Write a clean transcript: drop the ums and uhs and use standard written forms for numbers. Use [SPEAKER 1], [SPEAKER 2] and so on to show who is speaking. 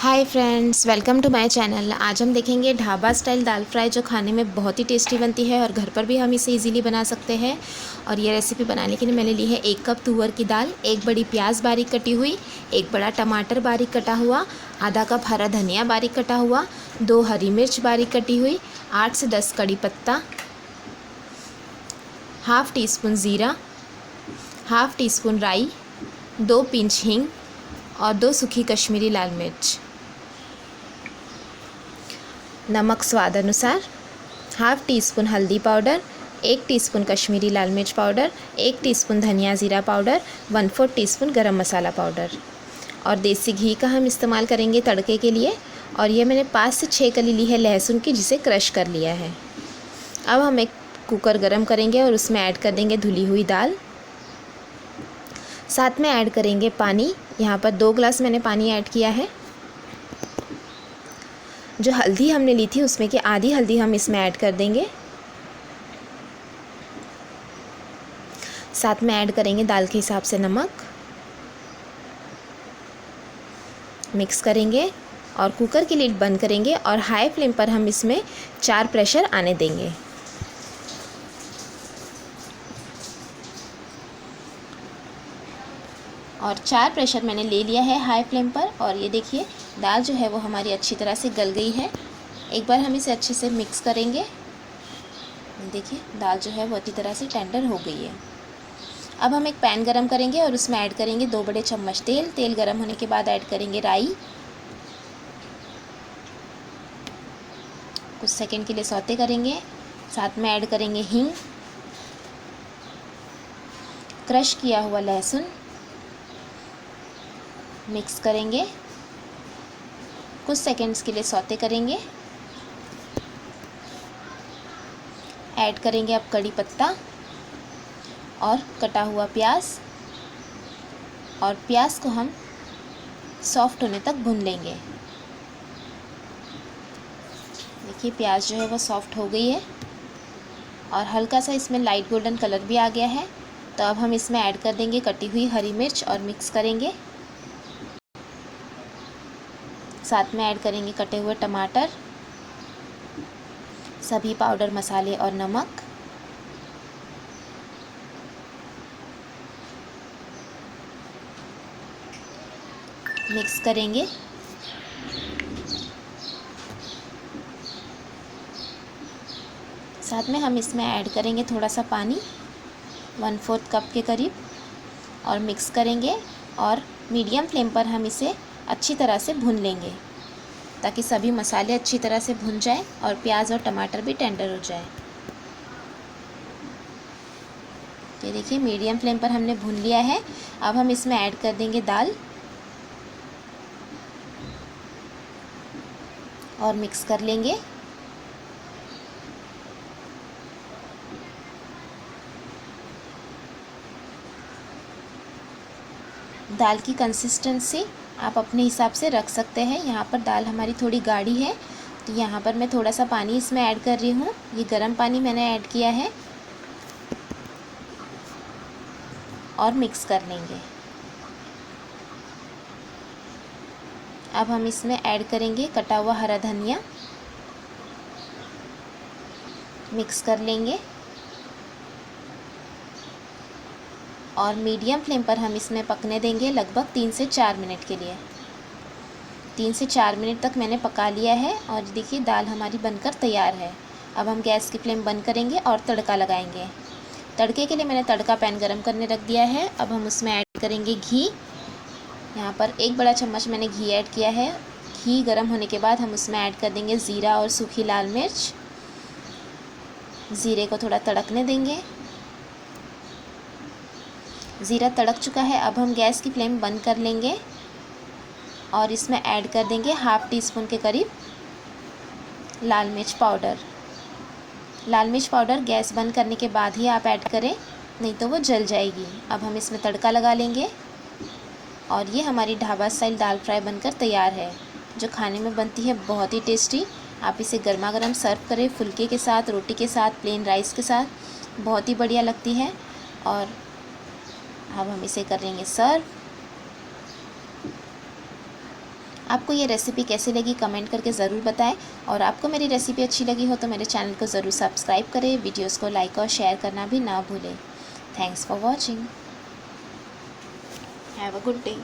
[SPEAKER 1] Hi friends, welcome to my channel. आज हम देखेंगे ढाबा स्टाइल दाल फ्राई, जो खाने में बहुत ही टेस्टी बनती है और घर पर भी हम इसे इजीली बना सकते हैं। और ये रेसिपी बनाने के लिए मैंने ली है 1 कप तुअर की दाल, 1 बड़ी प्याज बारीक कटी हुई, 1 बड़ा टमाटर बारीक कटा हुआ, आधा कप हरा धनिया बारीक कटा हुआ, 2 हरी मिर्च बारीक कटी हुई, 8 से 10 कड़ी पत्ता, हाफ़ टी स्पून ज़ीरा, हाफ़ टी स्पून राई, 2 पिंच हींग और 2 सूखी कश्मीरी लाल मिर्च, नमक स्वाद अनुसार, हाफ़ टी स्पून हल्दी पाउडर, 1 टीस्पून कश्मीरी लाल मिर्च पाउडर, 1 टीस्पून धनिया ज़ीरा पाउडर, 1/4 टीस्पून गरम मसाला पाउडर। और देसी घी का हम इस्तेमाल करेंगे तड़के के लिए। और ये मैंने 5 से 6 कली ली है लहसुन की, जिसे क्रश कर लिया है। अब हम एक कुकर गरम करेंगे और उसमें ऐड कर देंगे धुली हुई दाल। साथ में ऐड करेंगे पानी। यहाँ पर 2 गिलास मैंने पानी ऐड किया है। जो हल्दी हमने ली थी उसमें की आधी हल्दी हम इसमें ऐड कर देंगे। साथ में ऐड करेंगे दाल के हिसाब से नमक। मिक्स करेंगे और कुकर की लिड बंद करेंगे और हाई फ्लेम पर हम इसमें 4 प्रेशर आने देंगे। और 4 प्रेशर मैंने ले लिया है हाई फ्लेम पर। और ये देखिए दाल जो है वो हमारी अच्छी तरह से गल गई है। एक बार हम इसे अच्छे से मिक्स करेंगे। देखिए दाल जो है वो अच्छी तरह से टेंडर हो गई है। अब हम एक पैन गरम करेंगे और उसमें ऐड करेंगे 2 बड़े चम्मच तेल। तेल गरम होने के बाद ऐड करेंगे राई। कुछ सेकंड के लिए सौते करेंगे। साथ में ऐड करेंगे हींग, क्रश किया हुआ लहसुन। मिक्स करेंगे, कुछ सेकंड्स के लिए सौते करेंगे। ऐड करेंगे अब कड़ी पत्ता और कटा हुआ प्याज। और प्याज को हम सॉफ्ट होने तक भून लेंगे। देखिए प्याज जो है वो सॉफ्ट हो गई है और हल्का सा इसमें लाइट गोल्डन कलर भी आ गया है। तो अब हम इसमें ऐड कर देंगे कटी हुई हरी मिर्च और मिक्स करेंगे। साथ में ऐड करेंगे कटे हुए टमाटर, सभी पाउडर मसाले और नमक। मिक्स करेंगे। साथ में हम इसमें ऐड करेंगे थोड़ा सा पानी, 1/4 कप के करीब, और मिक्स करेंगे। और मीडियम फ्लेम पर हम इसे अच्छी तरह से भून लेंगे ताकि सभी मसाले अच्छी तरह से भुन जाएं और प्याज और टमाटर भी टेंडर हो जाए। ये देखिए मीडियम फ्लेम पर हमने भून लिया है। अब हम इसमें ऐड कर देंगे दाल और मिक्स कर लेंगे। दाल की कंसिस्टेंसी आप अपने हिसाब से रख सकते हैं। यहाँ पर दाल हमारी थोड़ी गाढ़ी है तो यहाँ पर मैं थोड़ा सा पानी इसमें ऐड कर रही हूँ। ये गर्म पानी मैंने ऐड किया है और मिक्स कर लेंगे। अब हम इसमें ऐड करेंगे कटा हुआ हरा धनिया। मिक्स कर लेंगे और मीडियम फ्लेम पर हम इसमें पकने देंगे लगभग 3 से 4 मिनट के लिए। 3 से 4 मिनट तक मैंने पका लिया है और देखिए दाल हमारी बनकर तैयार है। अब हम गैस की फ्लेम बंद करेंगे और तड़का लगाएंगे। तड़के के लिए मैंने तड़का पैन गरम करने रख दिया है। अब हम उसमें ऐड करेंगे घी। यहाँ पर 1 बड़ा चम्मच मैंने घी ऐड किया है। घी गरम होने के बाद हम उसमें ऐड कर देंगे ज़ीरा और सूखी लाल मिर्च। ज़ीरे को थोड़ा तड़कने देंगे। ज़ीरा तड़क चुका है। अब हम गैस की फ्लेम बंद कर लेंगे और इसमें ऐड कर देंगे हाफ़ टी स्पून के करीब लाल मिर्च पाउडर। लाल मिर्च पाउडर गैस बंद करने के बाद ही आप ऐड करें, नहीं तो वो जल जाएगी। अब हम इसमें तड़का लगा लेंगे और ये हमारी ढाबा स्टाइल दाल फ्राई बनकर तैयार है, जो खाने में बनती है बहुत ही टेस्टी। आप इसे गर्मा गर्म सर्व करें, फुल्के के साथ, रोटी के साथ, प्लेन राइस के साथ, बहुत ही बढ़िया लगती है। और अब हम इसे करेंगे सर्व। आपको ये रेसिपी कैसी लगी कमेंट करके ज़रूर बताएं, और आपको मेरी रेसिपी अच्छी लगी हो तो मेरे चैनल को ज़रूर सब्सक्राइब करें, वीडियोस को लाइक और शेयर करना भी ना भूलें। Thanks for watching. Have a good day.